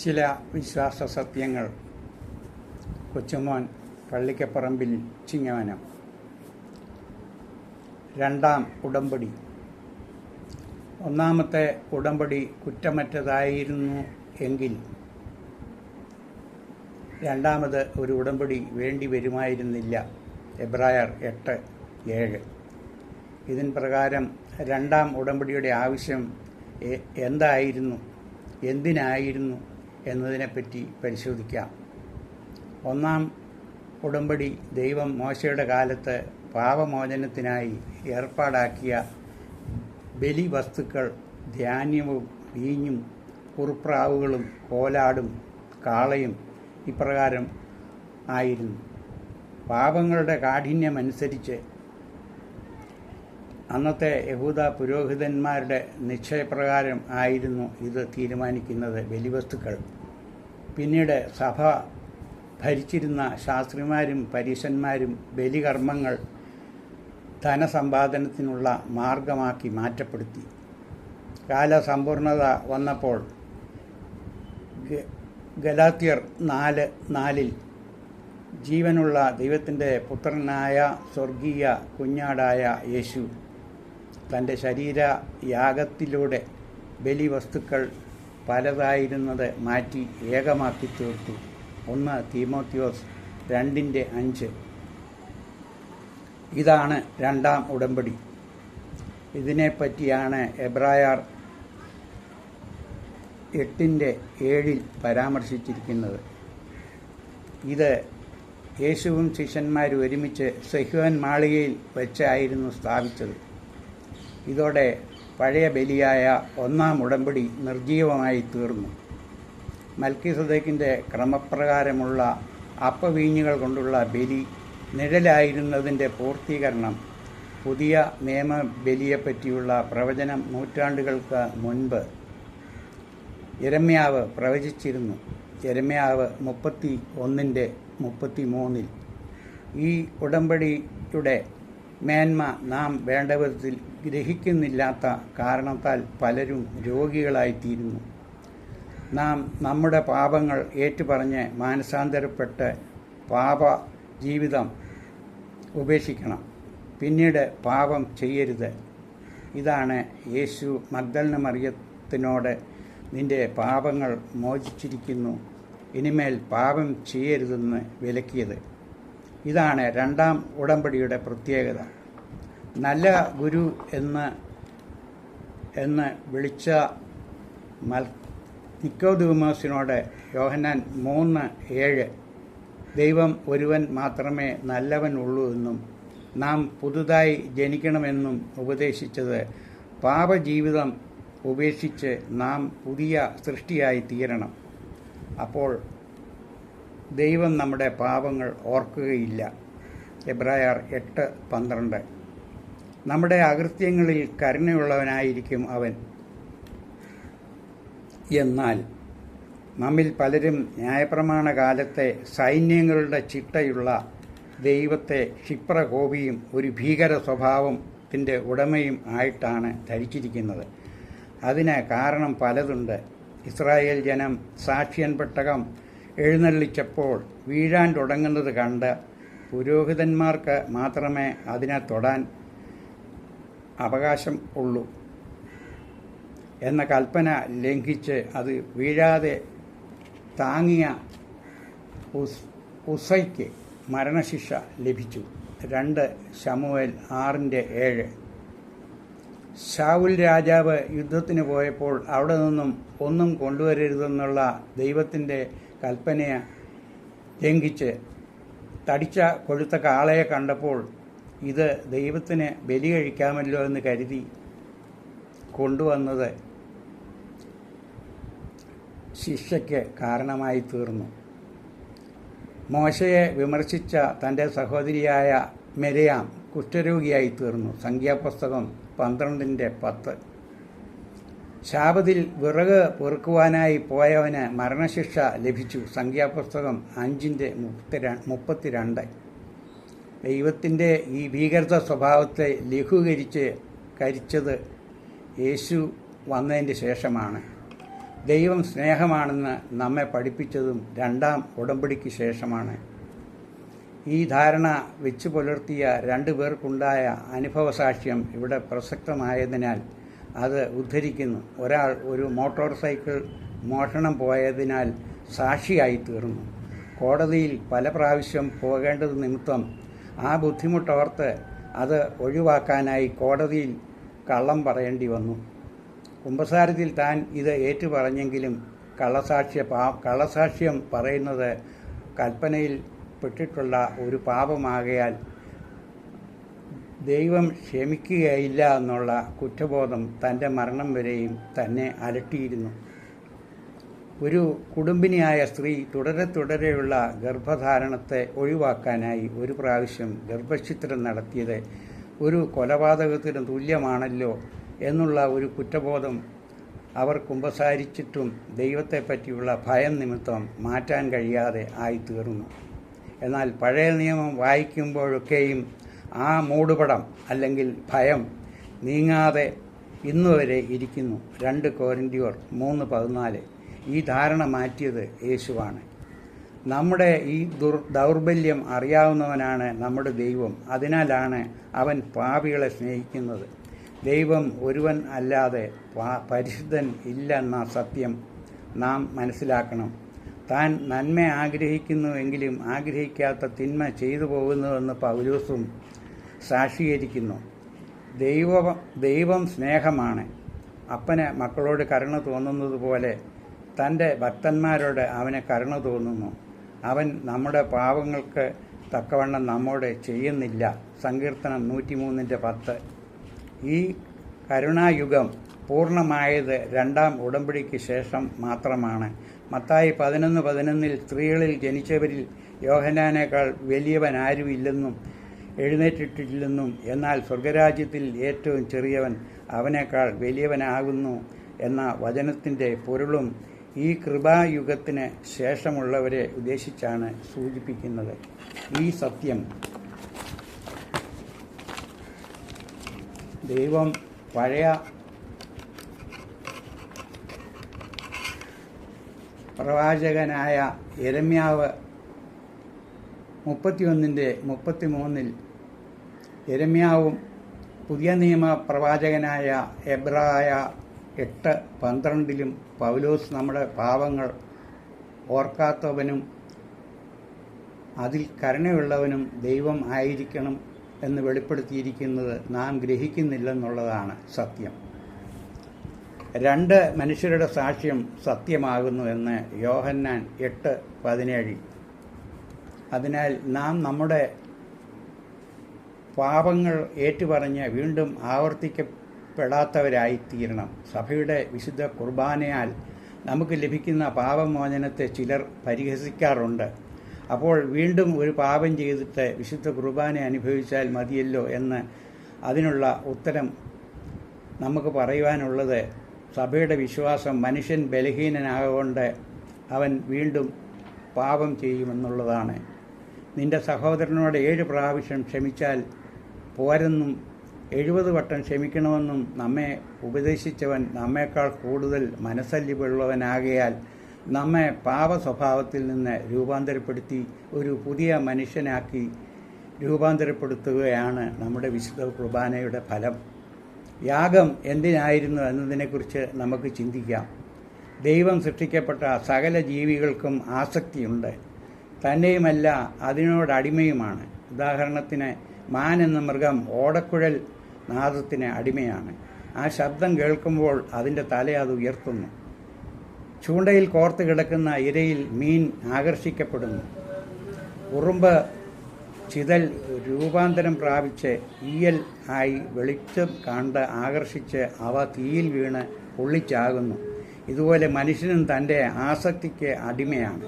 ചില വിശ്വാസ സത്യങ്ങൾ. കൊച്ചുമോൻ പള്ളിക്കപ്പറമ്പിൽ ചിങ്ങവനം. രണ്ടാം ഉടമ്പടി. ഒന്നാമത്തെ ഉടമ്പടി കുറ്റമറ്റതായിരുന്നു എങ്കിൽ രണ്ടാമത് ഒരു ഉടമ്പടി വേണ്ടി വരുമായിരുന്നില്ല. എബ്രായർ 8:7. ഇതിൻ പ്രകാരം രണ്ടാം ഉടമ്പടിയുടെ ആവശ്യം എന്തിനായിരുന്നു എന്നതിനെപ്പറ്റി പരിശോധിക്കാം. ഒന്നാം ഉടമ്പടി ദൈവം മോശയുടെ കാലത്ത് പാപമോചനത്തിനായി ഏർപ്പാടാക്കിയ ബലിവസ്തുക്കൾ ധാന്യവും വീഞ്ഞും കുറുപ്രാവുകളും കോലാടും കാളയും ഇപ്രകാരം ആയിരുന്നു. പാപങ്ങളുടെ കാഠിന്യമനുസരിച്ച് അന്നത്തെ യഹൂദ പുരോഹിതന്മാരുടെ നിശ്ചയപ്രകാരം ആയിരുന്നു ഇത് തീരുമാനിക്കുന്നത്. ബലിവസ്തുക്കൾ പിന്നീട് സഭ ഭരിച്ചിരുന്ന ശാസ്ത്രിമാരും പരീശന്മാരും ബലികർമ്മങ്ങൾ ധനസമ്പാദനത്തിനുള്ള മാർഗമാക്കി മാറ്റപ്പെടുത്തി. കാലസമ്പൂർണത വന്നപ്പോൾ ഗലാത്യർ 4:4 ജീവനുള്ള ദൈവത്തിൻ്റെ പുത്രനായ സ്വർഗീയ കുഞ്ഞാടായ യേശു തൻ്റെ ശരീരയാഗത്തിലൂടെ ബലിവസ്തുക്കൾ പലതായിരുന്നത് മാറ്റി ഏകമാക്കി തീർത്തു. 1 തീമോത്തിയോസ് 2:5. ഇതാണ് രണ്ടാം ഉടമ്പടി. ഇതിനെപ്പറ്റിയാണ് എബ്രായർ 8:7 പരാമർശിച്ചിരിക്കുന്നത്. ഇത് യേശുവും ശിഷ്യന്മാരും ഒരുമിച്ച് സെഹ്യോൻ മാളികയിൽ വെച്ചായിരുന്നു സ്ഥാപിച്ചത്. ഇതോടെ പഴയ ബലിയായ ഒന്നാം ഉടമ്പടി നിർജീവമായി തീർന്നു. മൽക്കീസദേക്കിൻ്റെ ക്രമപ്രകാരമുള്ള അപ്പവീഞ്ഞുകൾ കൊണ്ടുള്ള ബലി നിഴലായിരുന്നതിൻ്റെ പൂർത്തീകരണം. പുതിയ നിയമ ബലിയെപ്പറ്റിയുള്ള പ്രവചനം നൂറ്റാണ്ടുകൾക്ക് മുൻപ് യെരമ്യാവ് പ്രവചിച്ചിരുന്നു. യെരമ്യാവ് 31:33. ഈ ഉടമ്പടിയുടെ മേന്മ നാം വേണ്ടവിധത്തിൽ ഗ്രഹിക്കുന്നില്ലാത്ത കാരണത്താൽ പലരും രോഗികളായിത്തീരുന്നു. നാം നമ്മുടെ പാപങ്ങൾ ഏറ്റുപറഞ്ഞ് മാനസാന്തരപ്പെട്ട് പാപ ജീവിതം ഉപേക്ഷിക്കണം. പിന്നീട് പാപം ചെയ്യരുത്. ഇതാണ് യേശു മഗ്ദലന മറിയത്തിനോട് നിന്റെ പാപങ്ങൾ മോചിച്ചിരിക്കുന്നു, ഇനിമേൽ പാപം ചെയ്യരുതെന്ന് വിലക്കിയത്. ഇതാണ് രണ്ടാം ഉടമ്പടിയുടെ പ്രത്യേകത. നല്ല ഗുരു എന്ന് വിളിച്ച നിക്കോദീമോസിനോട് യോഹന്നാൻ 3:7 ദൈവം ഒരുവൻ മാത്രമേ നല്ലവനുള്ളൂ എന്നും നാം പുതുതായി ജനിക്കണമെന്നും ഉപദേശിച്ചത് പാപജീവിതം ഉപേക്ഷിച്ച് നാം പുതിയ സൃഷ്ടിയായി തീരണം. അപ്പോൾ ദൈവം നമ്മുടെ പാപങ്ങൾ ഓർക്കുകയില്ല. എബ്രായർ 8:12. നമ്മുടെ അകൃത്യങ്ങളിൽ കരുണയുള്ളവനായിരിക്കും അവൻ. എന്നാൽ നമ്മിൽ പലരും ന്യായപ്രമാണ കാലത്തെ സൈന്യങ്ങളുടെ ചിട്ടയുള്ള ദൈവത്തെ ക്ഷിപ്രകോപിയും ഒരു ഭീകര സ്വഭാവത്തിൻ്റെ ഉടമയും ആയിട്ടാണ് ധരിച്ചിരിക്കുന്നത്. അതിന് കാരണം പലതുണ്ട്. ഇസ്രായേൽ ജനം സാക്ഷ്യൻ പെട്ടകം എഴുന്നള്ളിച്ചപ്പോൾ വീഴാൻ തുടങ്ങുന്നത് കണ്ട് പുരോഹിതന്മാർക്ക് മാത്രമേ അതിനെ തൊടാൻ അവകാശം ഉള്ളൂ എന്ന കൽപ്പന ലംഘിച്ച് അത് വീഴാതെ താങ്ങിയ ഉസയ്ക്ക് മരണശിക്ഷ ലഭിച്ചു. 2 ശമൂവേൽ 6:7. ശൗൽ രാജാവ് യുദ്ധത്തിന് പോയപ്പോൾ അവിടെ നിന്നും ഒന്നും കൊണ്ടുവരരുതെന്നുള്ള ദൈവത്തിൻ്റെ കൽപ്പനയെ ലംഘിച്ച് തടിച്ച കൊഴുത്ത കാളയെ കണ്ടപ്പോൾ ഇത് ദൈവത്തിന് ബലി കഴിക്കാമല്ലോ എന്ന് കരുതി കൊണ്ടുവന്നത് ശിക്ഷയ്ക്ക് കാരണമായി തീർന്നു. മോശയെ വിമർശിച്ച തൻ്റെ സഹോദരിയായ മെര്യാം കുഷ്ഠരോഗിയായി തീർന്നു. സംഖ്യാപുസ്തകം 12:10. ശാബത്തിൽ വിറക് പെറുക്കുവാനായി പോയവന് മരണശിക്ഷ ലഭിച്ചു. സംഖ്യാപുസ്തകം 5:32. ദൈവത്തിൻ്റെ ഈ ഭീകരത സ്വഭാവത്തെ ലഘൂകരിച്ചത് യേശു വന്നതിൻ്റെ ശേഷമാണ്. ദൈവം സ്നേഹമാണെന്ന് നമ്മെ പഠിപ്പിച്ചതും രണ്ടാം ഉടമ്പടിക്ക് ശേഷമാണ്. ഈ ധാരണ വെച്ചു പുലർത്തിയ രണ്ടു പേർക്കുണ്ടായ അനുഭവസാക്ഷ്യം ഇവിടെ പ്രസക്തമായതിനാൽ അത് ഉദ്ധരിക്കുന്നു. ഒരാൾ ഒരു മോട്ടോർ സൈക്കിൾ മോഷണം പോയതിനാൽ സാക്ഷിയായി തീർന്നു. കോടതിയിൽ പല പ്രാവശ്യം പോകേണ്ടത് നിമിത്തം ആ ബുദ്ധിമുട്ടോർത്ത് അത് ഒഴിവാക്കാനായി കോടതിയിൽ കള്ളം പറയേണ്ടി വന്നു. കുമ്പസാരത്തിൽ താൻ ഇത് ഏറ്റുപറഞ്ഞെങ്കിലും കള്ളസാക്ഷ്യം പറയുന്നത് കൽപ്പനയിൽ പെട്ടിട്ടുള്ള ഒരു പാപമാകയാൽ ദൈവം ക്ഷമിക്കുകയില്ല എന്നുള്ള കുറ്റബോധം തൻ്റെ മരണം വരെയും തന്നെ അലട്ടിയിരുന്നു. ഒരു കുടുംബിനിയായ സ്ത്രീ തുടരെയുള്ള ഗർഭധാരണത്തെ ഒഴിവാക്കാനായി ഒരു പ്രാവശ്യം ഗർഭഛിദ്രം നടത്തിയത് ഒരു കൊലപാതകത്തിന് തുല്യമാണല്ലോ എന്നുള്ള ഒരു കുറ്റബോധം അവർ കുമ്പസാരിച്ചിട്ടും ദൈവത്തെപ്പറ്റിയുള്ള ഭയം നിമിത്തം മാറ്റാൻ കഴിയാതെ ആയിത്തീർന്നു. എന്നാൽ പഴയ നിയമം വായിക്കുമ്പോഴൊക്കെയും ആ മൂടുപടം അല്ലെങ്കിൽ ഭയം നീങ്ങാതെ ഇന്നുവരെ ഇരിക്കുന്നു. 2 കൊരിന്ത്യർ 3:14. ഈ ധാരണ മാറ്റിയത് യേശുവാണ്. നമ്മുടെ ഈ ദൗർബല്യം അറിയാവുന്നവനാണ് നമ്മുടെ ദൈവം. അതിനാലാണ് അവൻ പാപികളെ സ്നേഹിക്കുന്നത്. ദൈവം ഒരുവൻ അല്ലാതെ പരിശുദ്ധൻ ഇല്ലെന്ന സത്യം നാം മനസ്സിലാക്കണം. താൻ നന്മ ആഗ്രഹിക്കുന്നുവെങ്കിലും ആഗ്രഹിക്കാത്ത തിന്മ ചെയ്തു പോകുന്നുവെന്ന് പൗലോസും സാക്ഷീകരിക്കുന്നു. ദൈവം സ്നേഹമാണ്. അപ്പന് മക്കളോട് കരുണ തോന്നുന്നത് പോലെ തൻ്റെ ഭക്തന്മാരോട് അവന് കരുണ തോന്നുന്നു. അവൻ നമ്മുടെ പാവങ്ങൾക്ക് തക്കവണ്ണം നമ്മോട് ചെയ്യുന്നില്ല. സങ്കീർത്തനം 103:10. ഈ കരുണായുഗം പൂർണ്ണമായത് രണ്ടാം ഉടമ്പടിക്ക് ശേഷം മാത്രമാണ്. മത്തായി 11:11 സ്ത്രീകളിൽ ജനിച്ചവരിൽ യോഹന്നാനേക്കാൾ വലിയവനാരുമില്ലെന്നും എഴുന്നേറ്റിട്ടില്ലെന്നും എന്നാൽ സ്വർഗരാജ്യത്തിൽ ഏറ്റവും ചെറിയവൻ അവനേക്കാൾ വലിയവനാകുന്നു എന്ന വചനത്തിൻ്റെ പൊരുളും ഈ കൃപായുഗത്തിന് ശേഷമുള്ളവരെ ഉദ്ദേശിച്ചാണ് സൂചിപ്പിക്കുന്നത്. ഈ സത്യം ദൈവം പഴയ പ്രവാചകനായ യെരമ്യാവ് 31:33 യെരമ്യാവും പുതിയ നിയമ പ്രവാചകനായ എബ്രായ 8:12 പൗലോസ് നമ്മുടെ പാവങ്ങൾ ഓർക്കാത്തവനും അതിൽ കരുണയുള്ളവനും ദൈവം ആയിരിക്കണം എന്ന് വെളിപ്പെടുത്തിയിരിക്കുന്നത് നാം ഗ്രഹിക്കുന്നില്ലെന്നുള്ളതാണ് സത്യം. 2 മനുഷ്യരുടെ സാക്ഷ്യം സത്യമാകുന്നു എന്ന് യോഹന്നാൻ 8:17. അതിനാൽ നാം നമ്മുടെ പാപങ്ങൾ ഏറ്റുപറഞ്ഞ് വീണ്ടും ആവർത്തിക്കപ്പെടാത്തവരായിത്തീരണം. സഭയുടെ വിശുദ്ധ കുർബാനയാൽ നമുക്ക് ലഭിക്കുന്ന പാപമോചനത്തെ ചിലർ പരിഹസിക്കാറുണ്ട്. അപ്പോൾ വീണ്ടും ഒരു പാപം ചെയ്തിട്ട് വിശുദ്ധ കുർബാന അനുഭവിച്ചാൽ മതിയല്ലോ എന്ന് അതിനുള്ള ഉത്തരം നമുക്ക് പറയുവാനുള്ളത്, സഭയുടെ വിശ്വാസം മനുഷ്യൻ ബലഹീനനാകൊണ്ട് അവൻ വീണ്ടും പാപം ചെയ്യുമെന്നുള്ളതാണ്. നിന്റെ സഹോദരനോട് 7 പ്രാവശ്യം ക്ഷമിച്ചാൽ പോരെന്നും 70 വട്ടം ക്ഷമിക്കണമെന്നും നമ്മെ ഉപദേശിച്ചവൻ നമ്മേക്കാൾ കൂടുതൽ മനസ്സല്ലിവുള്ളവനാകയാൽ നമ്മെ പാപ സ്വഭാവത്തിൽ നിന്ന് രൂപാന്തരപ്പെടുത്തി ഒരു പുതിയ മനുഷ്യനാക്കി രൂപാന്തരപ്പെടുത്തുകയാണ് നമ്മുടെ വിശുദ്ധ കുർബാനയുടെ ഫലം. യാഗം എന്തിനായിരുന്നു എന്നതിനെക്കുറിച്ച് നമുക്ക് ചിന്തിക്കാം. ദൈവം സൃഷ്ടിക്കപ്പെട്ട സകല ജീവികൾക്കും ആസക്തിയുണ്ട്. തന്നെയുമല്ല അതിനോടടിമയുമാണ്. ഉദാഹരണത്തിന് മാൻ എന്ന മൃഗം ഓടക്കുഴൽ നാദത്തിന് അടിമയാണ്. ആ ശബ്ദം കേൾക്കുമ്പോൾ അതിൻ്റെ തല അത് ഉയർത്തുന്നു. ചൂണ്ടയിൽ കോർത്ത് കിടക്കുന്ന ഇരയിൽ മീൻ ആകർഷിക്കപ്പെടുന്നു. ഉറുമ്പ് ചിതൽ രൂപാന്തരം പ്രാപിച്ച് ഈയൽ ആയി വെളിച്ചം കണ്ട് ആകർഷിച്ച് അവ തീയിൽ വീണ് പൊള്ളിച്ചാകുന്നു. ഇതുപോലെ മനുഷ്യനും തൻ്റെ ആസക്തിക്ക് അടിമയാണ്.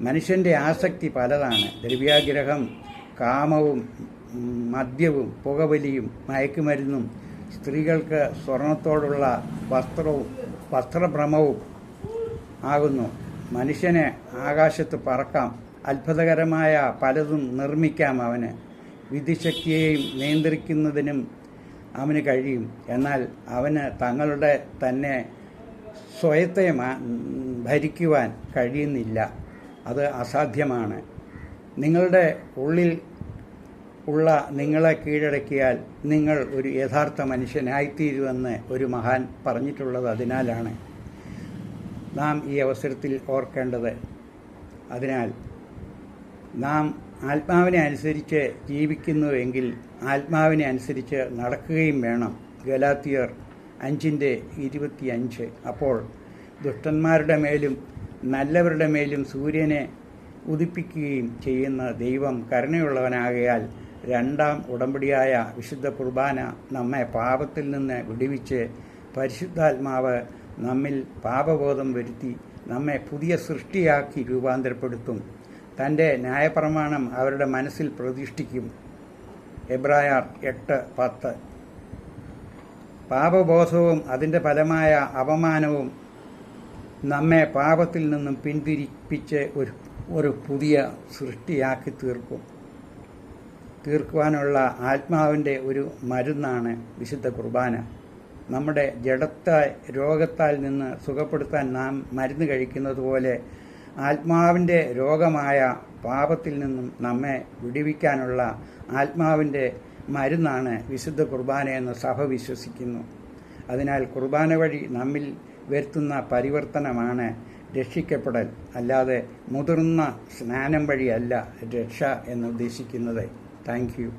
മനുഷ്യൻ്റെ ആസക്തി പലതാണ്. ദ്രവ്യാഗ്രഹം, കാമവും മദ്യവും പുകവലിയും മയക്കുമരുന്നും സ്ത്രീകൾക്ക് സ്വർണത്തോടുള്ള വസ്ത്രഭ്രമവും ആകുന്നു. മനുഷ്യന് ആകാശത്ത് പറക്കാം, അത്ഭുതകരമായ പലതും നിർമ്മിക്കാം. അവന് വിധിശക്തിയെയും നിയന്ത്രിക്കുന്നതിനും അവന് കഴിയും. എന്നാൽ അവന് തങ്ങളുടെ തന്നെ സ്വയത്തെ ഭരിക്കുവാൻ കഴിയുന്നില്ല. അത് അസാധ്യമാണ്. നിങ്ങളുടെ ഉള്ളിൽ ഉള്ള നിങ്ങളെ കീഴടക്കിയാൽ നിങ്ങൾ ഒരു യഥാർത്ഥ മനുഷ്യനായിത്തീരുമെന്ന് ഒരു മഹാൻ പറഞ്ഞിട്ടുള്ളത് അതിനാലാണ് നാം ഈ അവസരത്തിൽ ഓർക്കേണ്ടത്. അതിനാൽ നാം ആത്മാവിനെ അനുസരിച്ച് ജീവിക്കുന്നുവെങ്കിൽ ആത്മാവിനെ അനുസരിച്ച് നടക്കുകയും വേണം. ഗലാത്യർ 5:25. അപ്പോൾ ദുഷ്ടന്മാരുടെ മേലും നല്ലവരുടെ മേലും സൂര്യനെ ഉദിപ്പിക്കുകയും ചെയ്യുന്ന ദൈവം കരുണയുള്ളവനാകയാൽ രണ്ടാം ഉടമ്പടിയായ വിശുദ്ധ കുർബാന നമ്മെ പാപത്തിൽ നിന്ന് വിടുവിച്ച് പരിശുദ്ധാത്മാവ് നമ്മിൽ പാപബോധം വരുത്തി നമ്മെ പുതിയ സൃഷ്ടിയാക്കി രൂപാന്തരപ്പെടുത്തും. തൻ്റെ ന്യായപ്രമാണം അവരുടെ മനസ്സിൽ പ്രതിഷ്ഠിക്കും. എബ്രായർ 8:10. പാപബോധവും അതിൻ്റെ ഫലമായ അപമാനവും നമ്മെ പാപത്തിൽ നിന്നും പിന്തിരിപ്പിച്ച് ഒരു പുതിയ സൃഷ്ടിയാക്കി തീർക്കുവാനുള്ള ആത്മാവിൻ്റെ ഒരു മരുന്നാണ് വിശുദ്ധ കുർബാന. നമ്മുടെ രോഗത്താൽ നിന്ന് സുഖപ്പെടുത്താൻ നാം മരുന്ന് കഴിക്കുന്നത് പോലെ ആത്മാവിൻ്റെ രോഗമായ പാപത്തിൽ നിന്നും നമ്മെ വിടുവിക്കാനുള്ള ആത്മാവിൻ്റെ മരുന്നാണ് വിശുദ്ധ കുർബാനയെന്ന് സഭ വിശ്വസിക്കുന്നു. അതിനാൽ കുർബാന വഴി നമ്മിൽ വരുത്തുന്ന പരിവർത്തനമാണ് രക്ഷിക്കപ്പെടൽ, അല്ലാതെ മുതിർന്ന സ്നാനം വഴിയല്ല രക്ഷ എന്നുദ്ദേശിക്കുന്നത്. Thank you.